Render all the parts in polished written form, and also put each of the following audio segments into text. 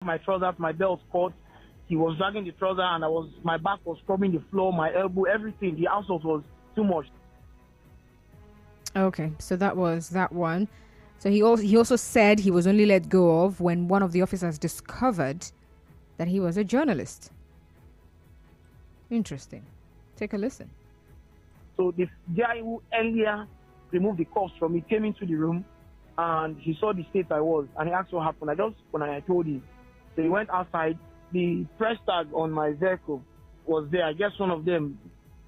My trousers, my belt caught. He was dragging the trouser, and my back was scrubbing the floor, my elbow, everything. The assault was too much. Okay, so that was that one. So he also said he was only let go of when one of the officers discovered that he was a journalist. Interesting. Take a listen. So the guy who earlier removed the cuffs from me came into the room, and he saw the state I was, and he asked what happened. I told him. So he went outside. The press tag on my vehicle was there. I guess one of them,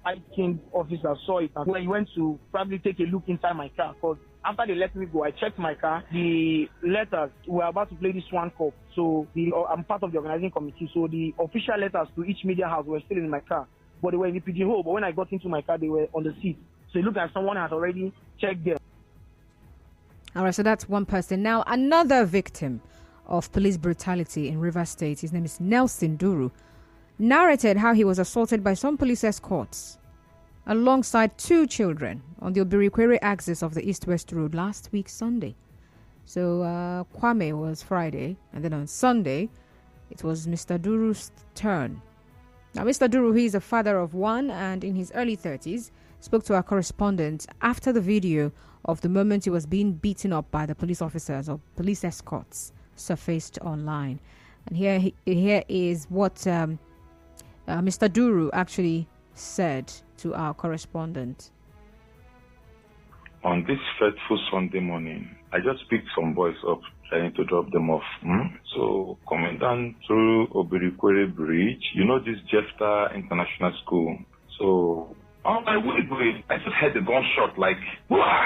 hiking officer, saw it, and when he went to probably take a look inside my car, because after they let me go, I checked my car. The letters, we were about to play this Swan Cup, so I'm part of the organizing committee, so the official letters to each media house were still in my car, but they were in the pigeonhole. But when I got into my car, they were on the seat. So it looked like someone had already checked them. All right, so that's one person. Now, another victim of police brutality in Rivers State, his name is Nelson Duru, narrated how he was assaulted by some police escorts alongside two children on the Obirikwere axis of the East-West Road last week, Sunday. So Kwame was Friday, and then on Sunday, it was Mr. Duru's turn. Now, Mr. Duru, he is a father of one and in his early 30s, spoke to our correspondent after the video of the moment he was being beaten up by the police officers or police escorts surfaced online. And here is what Mr. Duru actually said to our correspondent. On this fateful Sunday morning, I just picked some boys up trying to drop them off. So coming down through Obirikwere Bridge, you know this Jefta International School. So on my way, I just heard a gunshot like, wah!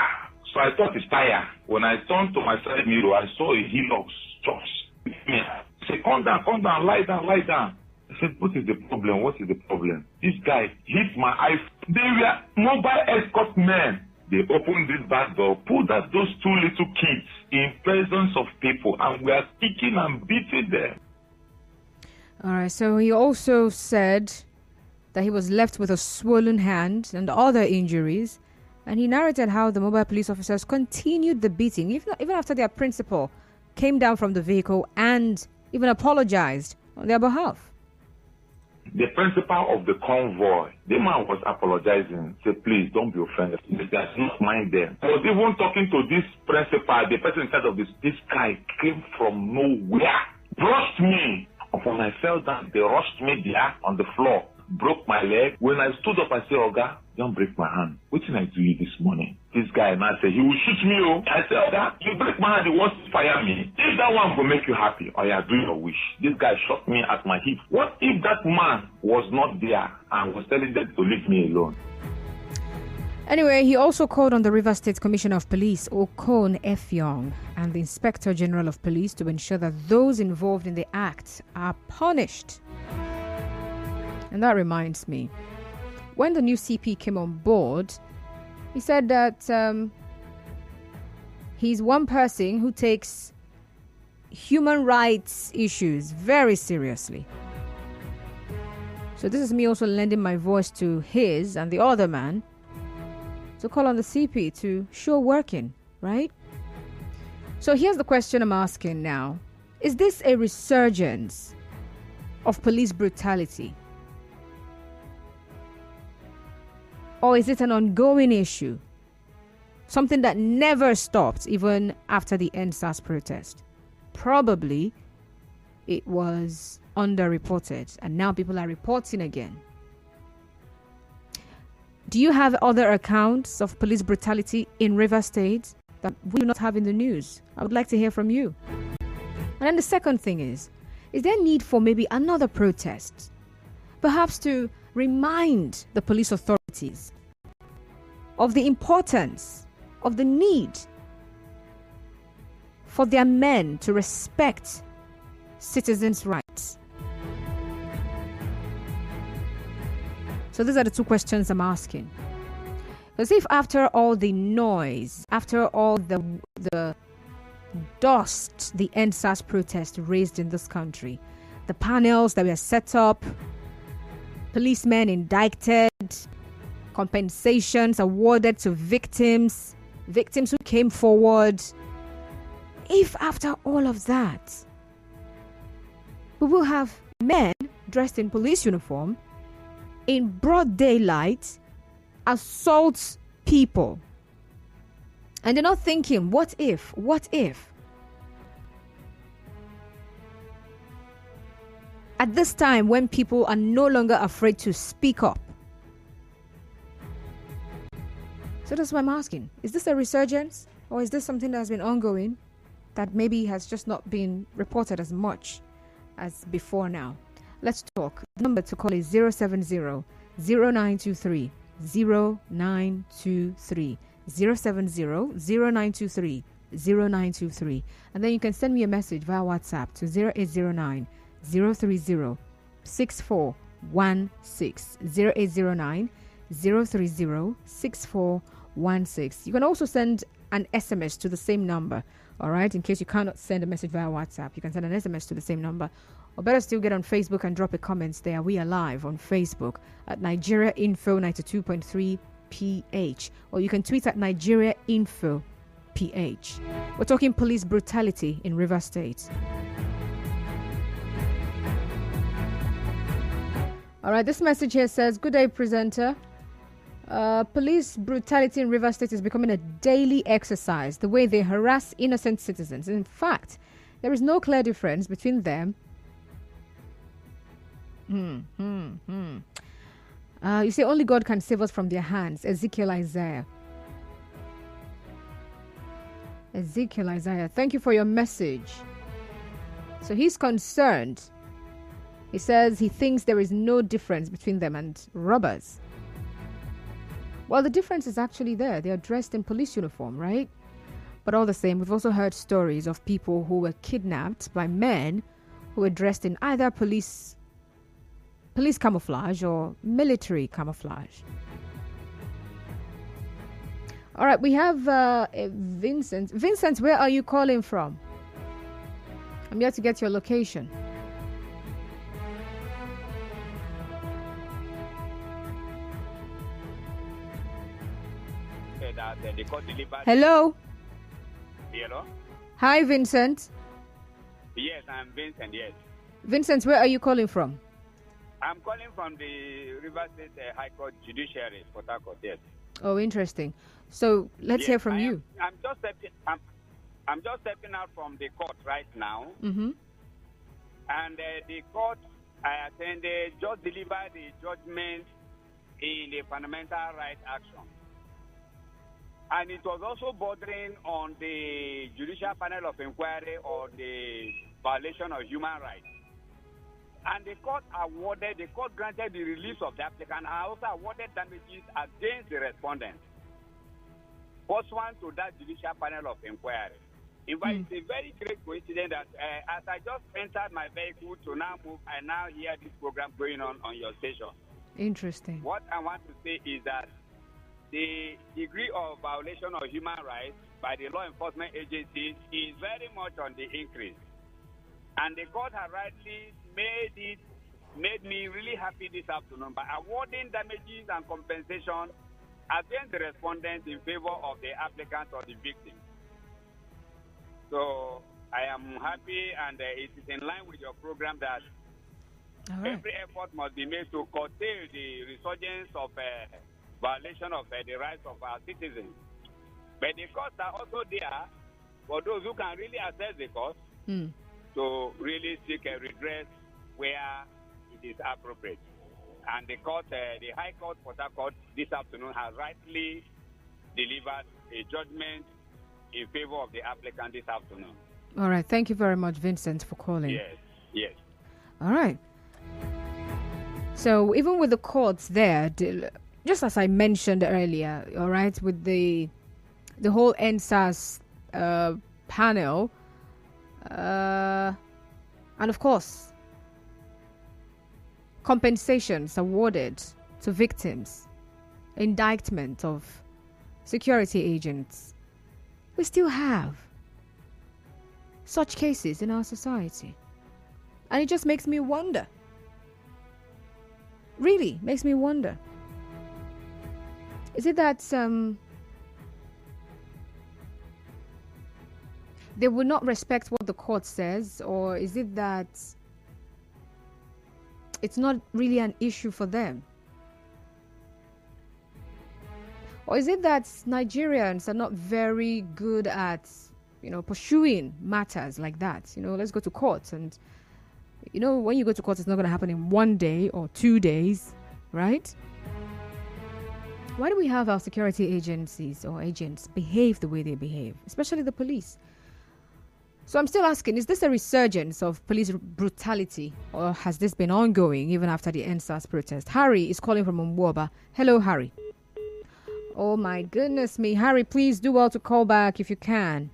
So I thought it's fire. When I turned to my side mirror, I saw a Hilux just I said, come down, lie down. I said, what is the problem? This guy hit my eye. They were mobile escort men. They opened this back door, pulled out those two little kids in presence of people, and we are kicking and beating them. All right, so he also said that he was left with a swollen hand and other injuries, and he narrated how the mobile police officers continued the beating, even after their principal came down from the vehicle and even apologized on their behalf. The principal of the convoy, the man was apologizing, said, please don't be offended. That's not mind them. I was even talking to this principal, the person inside of this guy came from nowhere, brushed me. When I fell down, they rushed me there on the floor, broke my leg. When I stood up, I said, Oga, don't break my hand. What did I do you this morning? This guy now said, he will shoot me. I said, Oga, you break my hand, he wants to fire me. If that one will make you happy, or you do your wish. This guy shot me at my hip. What if that man was not there and was telling them to leave me alone? Anyway, he also called on the Rivers State Commissioner of Police, Okon Effiong, and the Inspector General of Police to ensure that those involved in the act are punished. And that reminds me, when the new CP came on board, he said that he's one person who takes human rights issues very seriously. So this is me also lending my voice to his and the other man to call on the CP to show working, right? So here's the question I'm asking now. Is this a resurgence of police brutality? Or is it an ongoing issue? Something that never stopped even after the ENDSARS protest? Probably it was underreported and now people are reporting again. Do you have other accounts of police brutality in Rivers State that we do not have in the news? I would like to hear from you. And then the second thing is there need for maybe another protest? Perhaps to remind the police authorities of the importance, of the need for their men to respect citizens' rights. So these are the two questions I'm asking. Because if after all the noise, after all the dust the ENDSARS protest raised in this country, the panels that were set up, policemen indicted, compensations awarded to victims who came forward, if after all of that, we will have men dressed in police uniform in broad daylight assault people. And they're not thinking, what if? What if? At this time when people are no longer afraid to speak up. So that's why I'm asking, is this a resurgence? Or is this something that has been ongoing that maybe has just not been reported as much as before now? Let's talk. The number to call is 070 0923 0923 070 0923 0923. And then you can send me a message via WhatsApp to 0809 030 6416 0809 030 6416. You can also send an SMS to the same number. All right, in case you cannot send a message via WhatsApp, you can send an SMS to the same number. Or better still, get on Facebook and drop a comment there. We are live on Facebook at Nigeria Info 92.3 PH. Or you can tweet at Nigeria Info PH. We're talking police brutality in Rivers State. All right, this message here says, good day, presenter. Police brutality in Rivers State is becoming a daily exercise, the way they harass innocent citizens. In fact, there is no clear difference between them. You say only God can save us from their hands. Ezekiel Isaiah. Thank you for your message. So he's concerned. He says he thinks there is no difference between them and robbers. Well, the difference is actually there. They are dressed in police uniform, right? But all the same, we've also heard stories of people who were kidnapped by men who were dressed in either police camouflage or military camouflage. All right, we have Vincent. Vincent, where are you calling from? I'm here to get your location. Hello. Hello. Hi, Vincent. Yes, I'm Vincent. Yes. Vincent, where are you calling from? I'm calling from the Rivers State High Court Judiciary, Port Harcourt. Yes. Oh, interesting. So let's hear from you. I'm just stepping out from the court right now. Mm-hmm. And the court I attended just delivered the judgment in the fundamental right action. And it was also bordering on the judicial panel of inquiry on the violation of human rights. And the court granted the release of the applicant and also awarded damages against the respondent, pursuant to that judicial panel of inquiry. In fact, it's a very great coincidence that as I just entered my vehicle to now move, I now hear this program going on your station. Interesting. What I want to say is that the degree of violation of human rights by the law enforcement agencies is very much on the increase. And the court has rightly made me really happy this afternoon by awarding damages and compensation against the respondents in favor of the applicant or the victim. So I am happy, and it is in line with your program that every effort must be made to curtail the resurgence of violation of the rights of our citizens. But the costs are also there for those who can really assess the cost to really seek a redress where it is appropriate. And the court, the High Court, Port Harcourt, this afternoon has rightly delivered a judgment in favor of the applicant this afternoon. All right. Thank you very much, Vincent, for calling. Yes. All right. So even with the courts there, just as I mentioned earlier, all right, with the whole ENDSARS panel, and of course, compensations awarded to victims, indictment of security agents, we still have such cases in our society. And it just makes me wonder. Really makes me wonder. Is it that they will not respect what the court says, or is it that it's not really an issue for them? Or is it that Nigerians are not very good at, pursuing matters like that? Let's go to court. And, when you go to court, it's not going to happen in 1 day or 2 days, right? Why do we have our security agencies or agents behave the way they behave, especially the police? So I'm still asking, is this a resurgence of police brutality, or has this been ongoing even after the ENDSARS protest? Harry is calling from Umwoba. Hello, Harry. Oh my goodness me. Harry, please do well to call back if you can.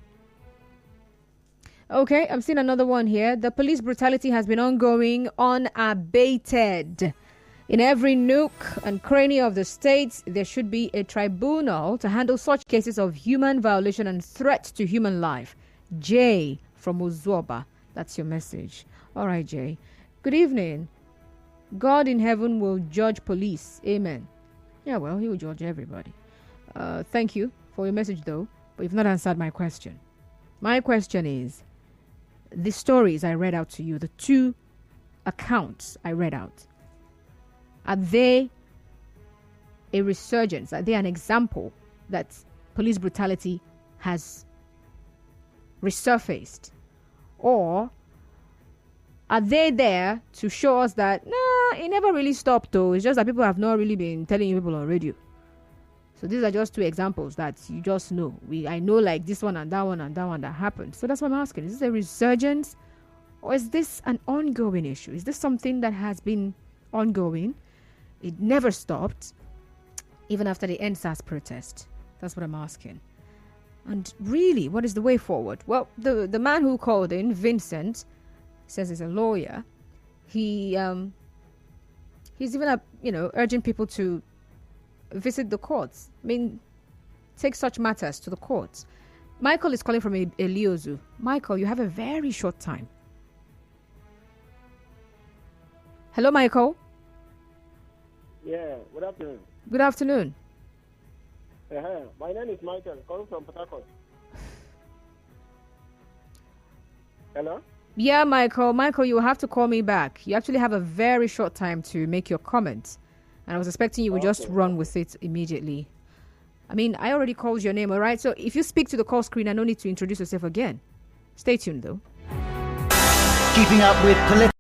Okay, I'm seeing another one here. The police brutality has been ongoing unabated. In every nook and cranny of the state, there should be a tribunal to handle such cases of human violation and threat to human life. Jay from Uzoba. That's your message. All right, Jay. Good evening. God in heaven will judge police. Amen. Yeah, well, he will judge everybody. Thank you for your message, though, but you've not answered my question. My question is, the stories I read out to you, the 2 accounts I read out, are they a resurgence? Are they an example that police brutality has resurfaced? Or are they there to show us that, it never really stopped, though? It's just that people have not really been telling you people on radio. So these are just 2 examples that you just know. I know like this one and that one and that one that happened. So that's what I'm asking. Is this a resurgence, or is this an ongoing issue? Is this something that has been ongoing? It never stopped, even after the ENDSARS protest. That's what I'm asking. And really, what is the way forward? Well, the man who called in, Vincent, says he's a lawyer. He's even urging people to visit the courts. Take such matters to the courts. Michael is calling from Eliozu. Michael, you have a very short time. Hello, Michael. Yeah, good afternoon. Good afternoon. My name is Michael, calling from Port Harcourt. Hello? Yeah, Michael. Michael, you will have to call me back. You actually have a very short time to make your comment. And I was expecting you would just run with it immediately. I already called your name, all right? So if you speak to the call screen, I no need to introduce yourself again. Stay tuned, though. Keeping up with political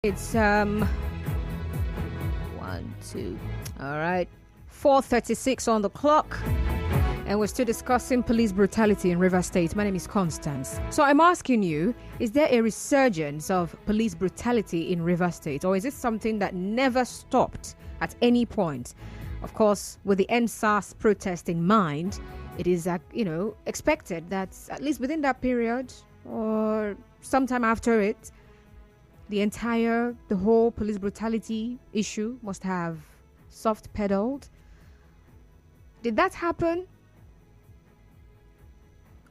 It's 1, 2. All right. 4:36 on the clock. And we're still discussing police brutality in Rivers State. My name is Constance. So I'm asking you, is there a resurgence of police brutality in Rivers State? Or is it something that never stopped at any point? Of course, with the ENDSARS protest in mind, it is, expected that at least within that period or sometime after it, the whole police brutality issue must have soft pedaled. Did that happen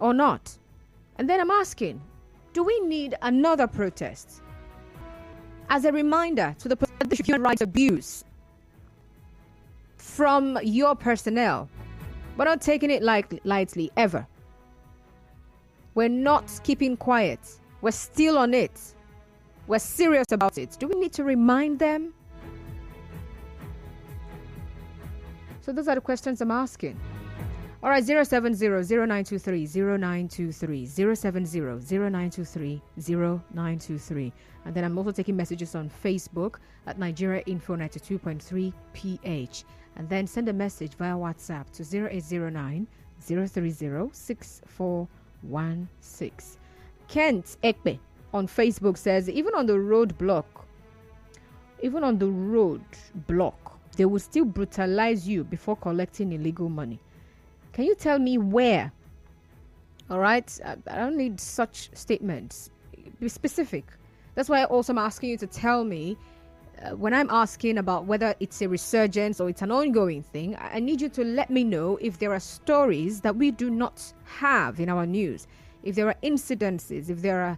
or not? And then I'm asking, do we need another protest as a reminder to the human rights abuse from your personnel? We're not taking it lightly ever. We're not keeping quiet. We're still on it. We're serious about it. Do we need to remind them? So those are the questions I'm asking. All right, 070-0923-0923, 070-0923-0923. And then I'm also taking messages on Facebook at Nigeria Info 92.3 PH. And then send a message via WhatsApp to 0809-030-6416. Kent Ekpe on Facebook says, even on the road block, they will still brutalize you before collecting illegal money. Can you tell me where? All right, I don't need such statements. Be specific. That's why also I'm asking you to tell me when I'm asking about whether it's a resurgence or it's an ongoing thing. I need you to let me know if there are stories that we do not have in our news, if there are incidences, if there are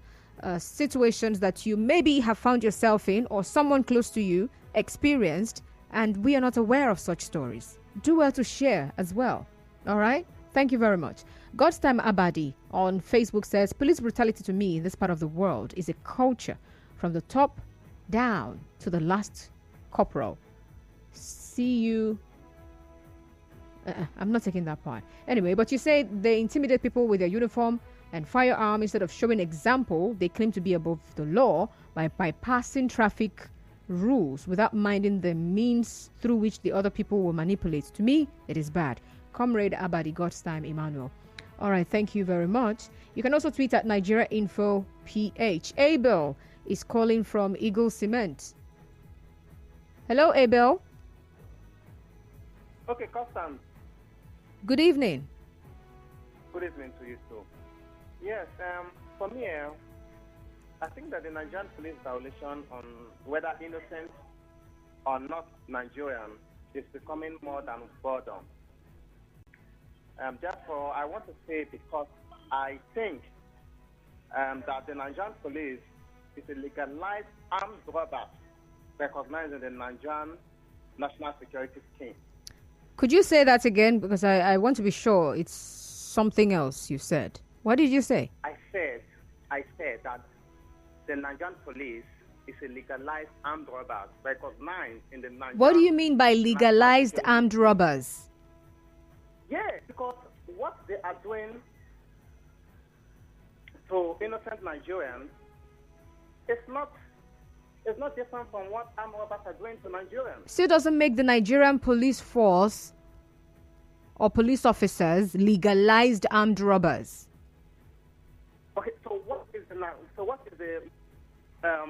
situations that you maybe have found yourself in or someone close to you experienced, and we are not aware of such stories. Do well to share as well. All right? Thank you very much. God's Time Abadi on Facebook says, police brutality to me in this part of the world is a culture from the top down to the last corporal. See you. I'm not taking that part. Anyway, but you say they intimidate people with their uniform and firearm instead of showing example. They claim to be above the law by bypassing traffic rules without minding the means through which the other people will manipulate. To me, it is bad. Comrade Abadi, God's Time, Emmanuel. All right, thank you very much. You can also tweet at Nigeria Info PH. Abel is calling from Eagle Cement. Hello, Abel. Okay, Constance. Good evening. Good evening to you too. Yes, for me, I think that the Nigerian police violation on whether innocent or not Nigerian is becoming more than boredom. Therefore, I want to say, because I think that the Nigerian police is a legalized armed robber recognized in the Nigerian National Security Scheme. Could you say that again? Because I want to be sure it's something else you said. What did you say? I said that the Nigerian police is a legalized armed robber recognized in the Nigerian... What do you mean by legalized armed robbers? Yeah, because what they are doing to innocent Nigerians is not different from what armed robbers are doing to Nigerians. Still doesn't make the Nigerian police force or police officers legalized armed robbers. Okay, so what is the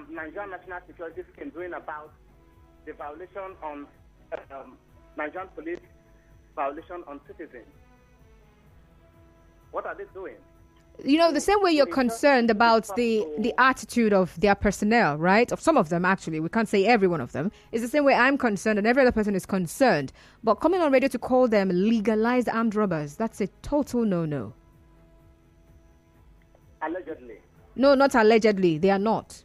Nigerian National Security Scheme doing about the violation on Nigerian police violation on citizens? What are they doing? You know, the same way you're concerned about the attitude of their personnel, right? Of some of them, actually. We can't say every one of them. It's the same way I'm concerned and every other person is concerned. But coming on radio to call them legalized armed robbers, that's a total no-no. Allegedly. No, not allegedly. They are not.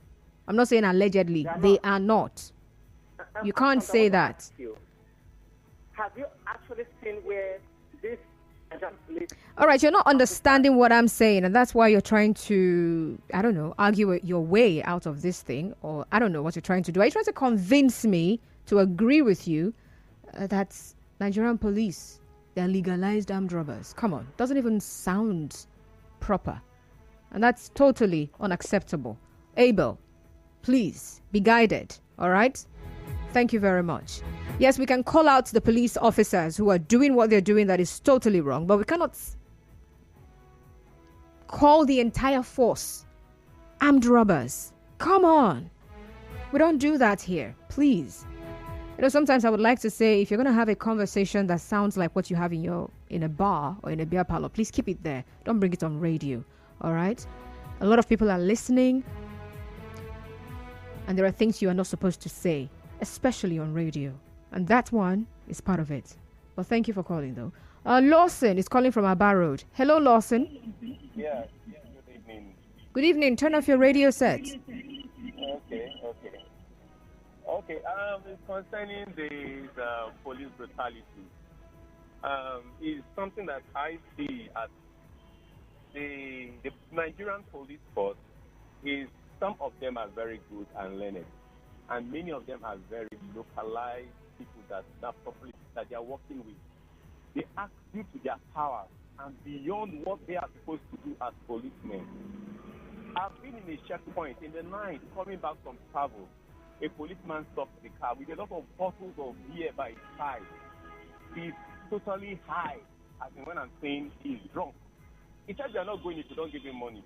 I'm not saying allegedly. They are not. You can't say that. Have you actually seen where this... All right, you're not understanding what I'm saying, and that's why you're trying to, I don't know, argue your way out of this thing, or I don't know what you're trying to do. Are you trying to convince me to agree with you that Nigerian police, they're legalized armed robbers? Come on, doesn't even sound proper, and that's totally unacceptable. Abel, Please be guided. All right? Thank you very much. Yes, we can call out the police officers who are doing what they're doing that is totally wrong, but we cannot call the entire force armed robbers. Come on. We don't do that here. Please. Sometimes I would like to say, if you're going to have a conversation that sounds like what you have in a bar or in a beer parlor, please keep it there. Don't bring it on radio. All right? A lot of people are listening, and there are things you are not supposed to say, especially on radio. And that one is part of it. But thank you for calling, though. Lawson is calling from Aba Road. Hello, Lawson. Yeah, good evening. Good evening. Turn off your radio set. Okay, it's concerning the police brutality. It's something that I see as the Nigerian police force some of them are very good and learned, and many of them are very localized people that they are working with. They act due to their powers and beyond what they are supposed to do as policemen. I've been in a checkpoint in the night coming back from travel. A policeman stopped the car with a lot of bottles of beer by his side. He's totally high, as in when I'm saying he's drunk. He said, "You're not going if you don't give him money."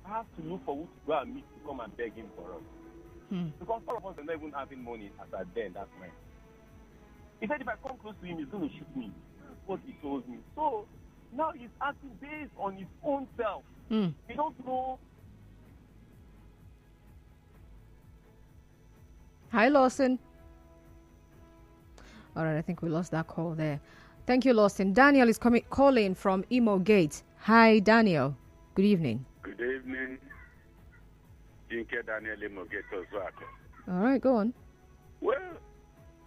I have to look for who to go and meet to come and beg him for us. Because all of us are not even having money as at then that night. He said, if I come close to him, he's going to shoot me. That's what he told me. So now he's acting based on his own self. He don't know. Hi, Lawson. All right, I think we lost that call there. Thank you, Lawson. Daniel is calling from Imo Gate. Hi, Daniel. Good evening. Good evening. Jinke Daniel Imo Gate Oswako. All right, go on. Well,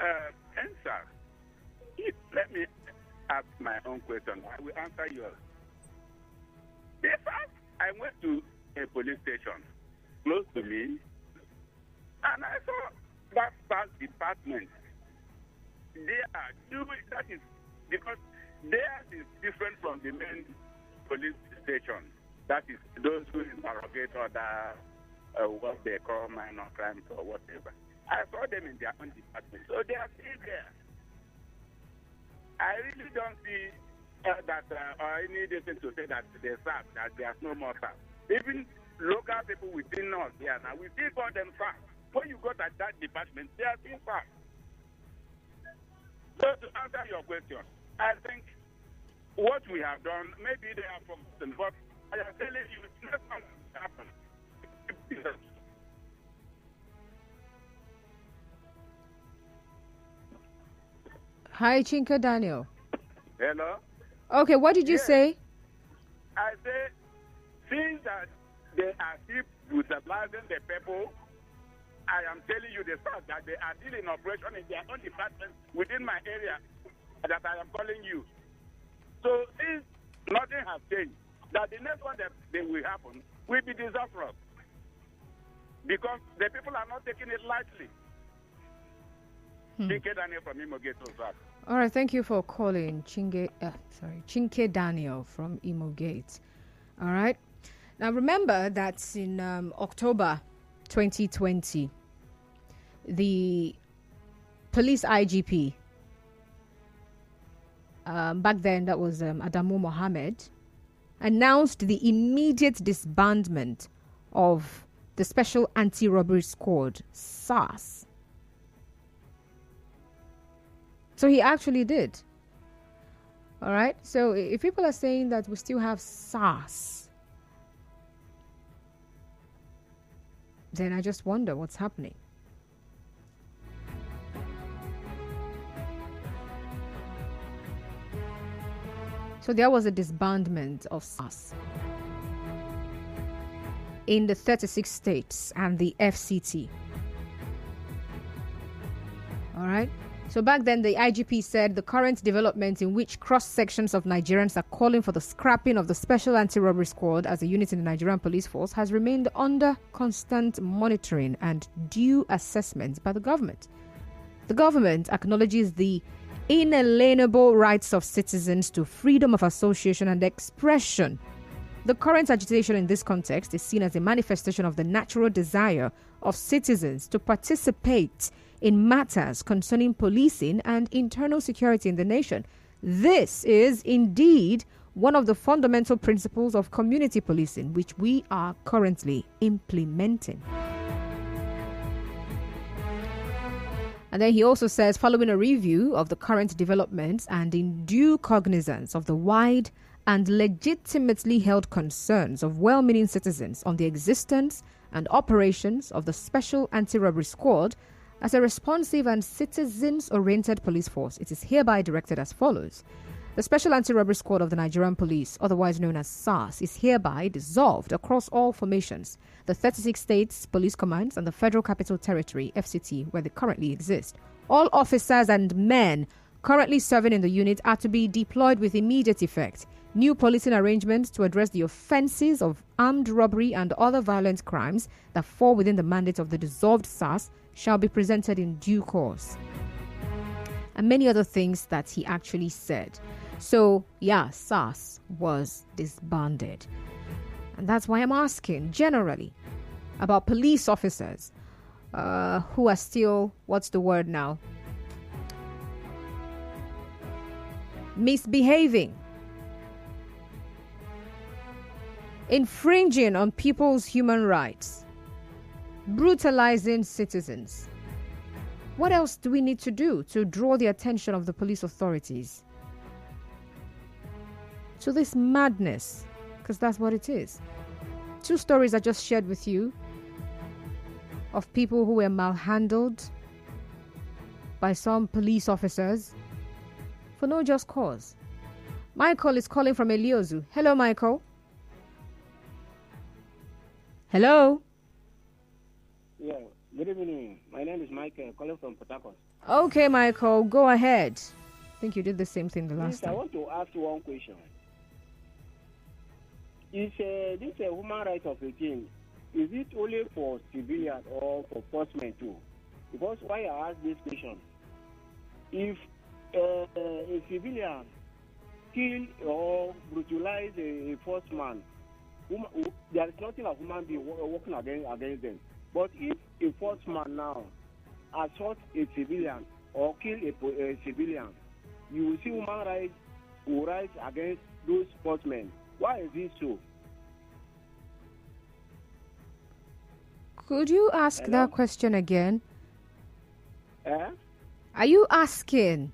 ENDSARS, let me ask my own question. I will answer yours. The fact I went to a police station close to me, and I saw that SARS department. They are doing that is because theirs is different from the main police station. That is those who interrogate other what they call minor crimes or whatever. I saw them in their own department, so they are still there. I really don't see that or any reason to say that they SARS, that there's no more SARS. Even local people within us here now, we still call them SARS. When you got at that department, they are still SARS. So to answer your question, I think what we have done, maybe they have forgotten, but I am telling you, it's not going to happen. Hi, Chinka Daniel. Hello? Okay, what did you say? I say, since that they are still brutalizing the people, I am telling you the fact that they are still in operation in their own department within my area that I am calling you. So since nothing has changed, that the next one that they will happen will be disastrous. Because the people are not taking it lightly. Chinke Daniel from Imo Gate. All right, thank you for calling Chinke Daniel from Imo Gate. All right. Now remember that in October 2020, the police IGP, back then that was Adamu Mohammed, announced the immediate disbandment of the Special Anti-Robbery Squad, SARS. So he actually did. All right. So if people are saying that we still have SARS, then I just wonder what's happening. So there was a disbandment of SARS in the 36 states and the FCT. All right. So back then, the IGP said the current development in which cross-sections of Nigerians are calling for the scrapping of the Special Anti-Robbery Squad as a unit in the Nigerian Police Force has remained under constant monitoring and due assessment by the government. The government acknowledges the inalienable rights of citizens to freedom of association and expression The current agitation in this context is seen as a manifestation of the natural desire of citizens to participate in matters concerning policing and internal security in the nation. This is indeed one of the fundamental principles of community policing, which we are currently implementing. And then he also says, following a review of the current developments and in due cognizance of the wide and legitimately held concerns of well-meaning citizens on the existence and operations of the Special Anti-Robbery Squad as a responsive and citizens-oriented police force, it is hereby directed as follows. The Special Anti-Robbery Squad of the Nigerian Police, otherwise known as SARS, is hereby dissolved across all formations, the 36 states, police commands, and the Federal Capital Territory, FCT, where they currently exist. All officers and men currently serving in the unit are to be deployed with immediate effect. New policing arrangements to address the offences of armed robbery and other violent crimes that fall within the mandate of the dissolved SARS shall be presented in due course. And many other things that he actually said. So, yeah, SARS was disbanded. And that's why I'm asking, generally, about police officers who are still, what's the word now? Misbehaving. Infringing on people's human rights. Brutalizing citizens. What else do we need to do to draw the attention of the police authorities to this madness? Because that's what it is. 2 stories I just shared with you of people who were malhandled by some police officers for no just cause. Michael is calling from Eliozu. Hello, Michael. Hello. Yeah, good evening. My name is Michael, calling from Port Harcourt. Okay, Michael, go ahead. I think you did the same thing the last time. I want to ask you one question. Is this a human right of a king? Is it only for civilians or for postmen too? Because why I ask this question, if a civilian kill or brutalize a first man, there is nothing of human being working against them. But if a first man now assault a civilian or kill a civilian, you will see human rights will rise against those sportsmen. Why is this so? Could you ask Hello? that question again? Are you asking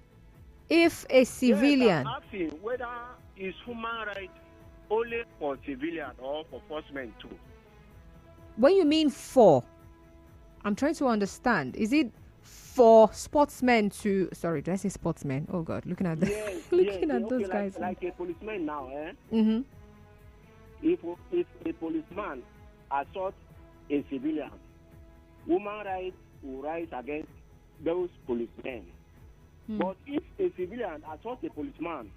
if a civilian... Yes, I'm asking whether is human rights only for civilian or for sportsmen too? When you mean for, I'm trying to understand. Is it for sportsmen to... Sorry, did I say sportsmen? Oh, God, looking at those guys. Like a policeman now, Mm-hmm. If a policeman assaults a civilian, human rights will rise against those policemen. But if a civilian assaults a policeman,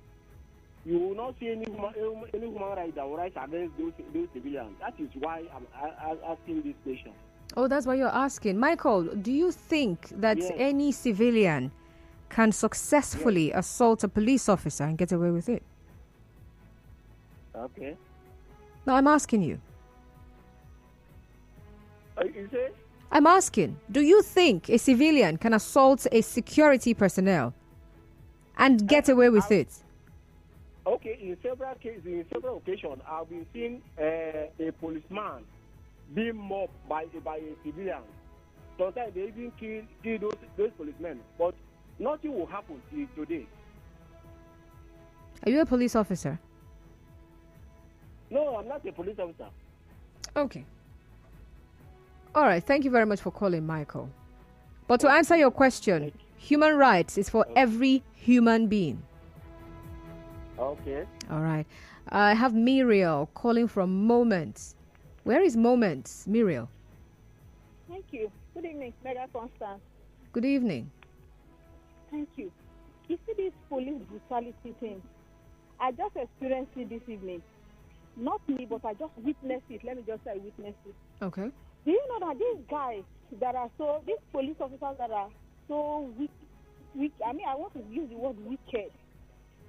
you will not see any human right that will rise against those civilians. That is why I'm asking this question. Oh, that's why you're asking. Michael, do you think that any civilian can successfully assault a police officer and get away with it? Okay. No, I'm asking you. Is it? I'm asking, do you think a civilian can assault a security personnel and get away with it? Okay, in several cases, in several occasions, I've been seeing a policeman being mobbed by a civilian. Sometimes they even kill those policemen, but nothing will happen till today. Are you a police officer? No, I'm not a police officer. Okay. All right, thank you very much for calling, Michael. But to answer your question, human rights is for every human being. Okay. All right. I have Muriel calling from Moments. Where is Moments, Muriel? Thank you. Good evening, Mega Constance. Good evening. Thank you. You see this police brutality thing? I just experienced it this evening. Not me, but I just witnessed it. Let me just say I witnessed it. Okay. Do you know that these guys that are these police officers that are so weak, I mean, I want to use the word wicked.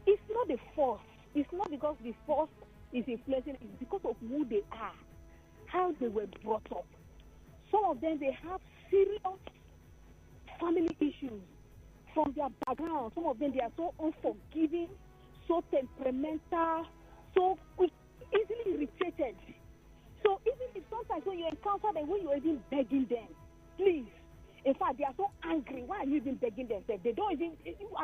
It's not the force. It's not because the force is influencing is because of who they are, how they were brought up. Some of them, they have serious family issues from their background. Some of them, they are so unforgiving, so temperamental, so easily irritated. So even if sometimes when you encounter them, when you're even begging them, please, in fact, they are so angry. Why are you even begging them? They don't even,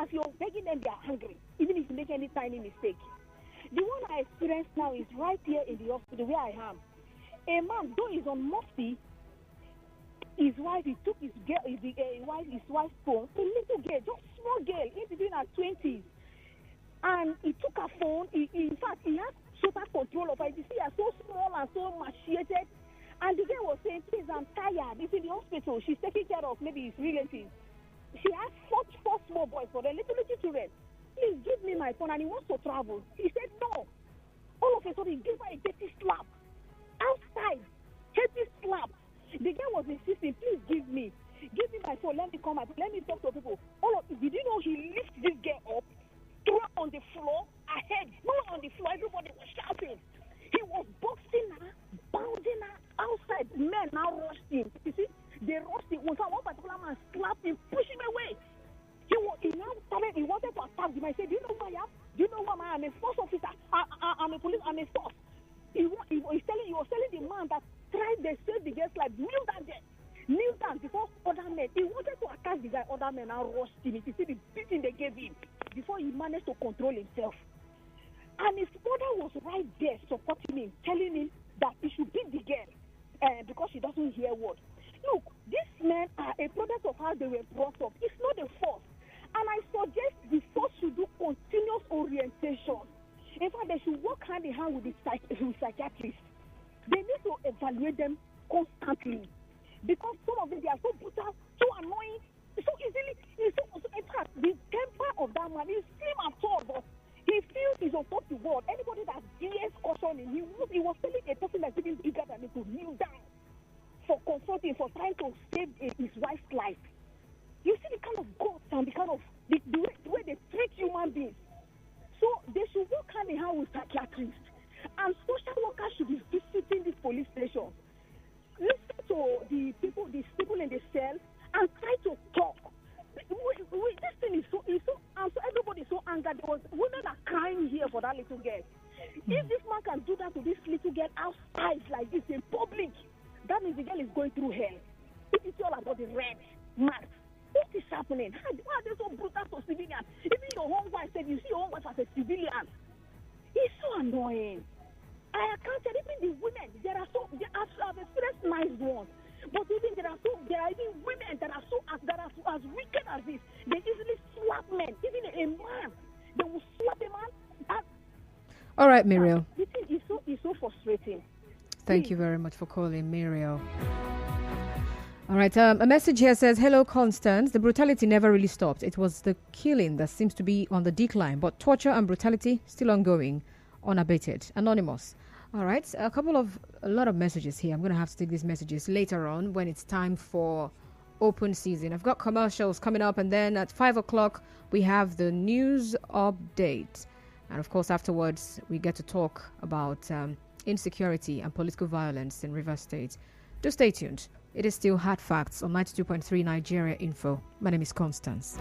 as you're begging them, they are angry, even if you make any tiny mistake. The one I experienced now is right here in the hospital where I am. A man, though he's on Mufti, his wife, he took his wife's phone, a little girl, just small girl, in between her 20s. And he took her phone. In fact, he has total control of her. You see her so small and so emaciated. And the girl was saying, please, I'm tired. He's in the hospital. She's taking care of maybe his relatives. She has four small boys for the little children. Please give me my phone. And he wants to travel. He said, no. All of a sudden, he gave her a dirty slap. Outside. Dirty slap. The girl was insisting, please give me my phone. Let me come out. Let me talk to people. Did you know he lifted this girl up, threw her on the floor, her head threw her on the floor. Everybody was shouting. He was boxing her, bounding her outside. Men now rushed him. You see, they rushed him. One particular man slapped him, pushed him away. He wanted to attack him. I said, do you know who I am? Do you know who I am? I'm a force officer. I'm a police. I'm a force. He was telling the man that tried to save the girl's life. Kneel down before other men. He wanted to attack the guy. Other men now rushed him. You see the beating they gave him before he managed to control himself. And his mother was right there supporting him, telling him that he should beat the girl because she doesn't hear word. Look, these men are a product of how they were brought up. It's not a force. And I suggest the force should do continuous orientation. In fact, they should work hand in hand with psychiatrists. They need to evaluate them constantly. Because some of them, they are so brutal, so annoying, so easily. In fact, the temper of that man is slim at all, but he feels he's on top of the world. Anybody that dares caution him, he was telling a person that's even bigger than him to kneel down for confronting, for trying to save his wife's life. You see the kind of guts and the kind of the way they treat human beings. So they should work hand in hand with psychiatrists. And social workers should be visiting these police stations. Listen to the people in the cell and try to talk. This thing is so and so everybody is so angry. There was women are crying here for that little girl. If this man can do that to this little girl outside like this in public, that means the girl is going through hell. It is all about the red marks. What is happening? Why are they so brutal to civilians? Even your own wife said you see your own wife as a civilian. It's so annoying. I counted even the women. I've experienced nice ones, but even there are even women that are as wicked as this. They easily slap men. Even a man, they will slap a man. All right, Muriel. This thing is so frustrating. Thank you very much for calling, Muriel. All right, a message here says, hello, Constance. The brutality never really stopped. It was the killing that seems to be on the decline, but torture and brutality still ongoing, unabated. Anonymous. All right, a lot of messages here. I'm going to have to take these messages later on when it's time for open season. I've got commercials coming up, and then at 5 o'clock, we have the news update. And of course, afterwards, we get to talk about insecurity and political violence in Rivers State. Do stay tuned. It is still Hard Facts on 92.3 Nigeria Info. My name is Constance.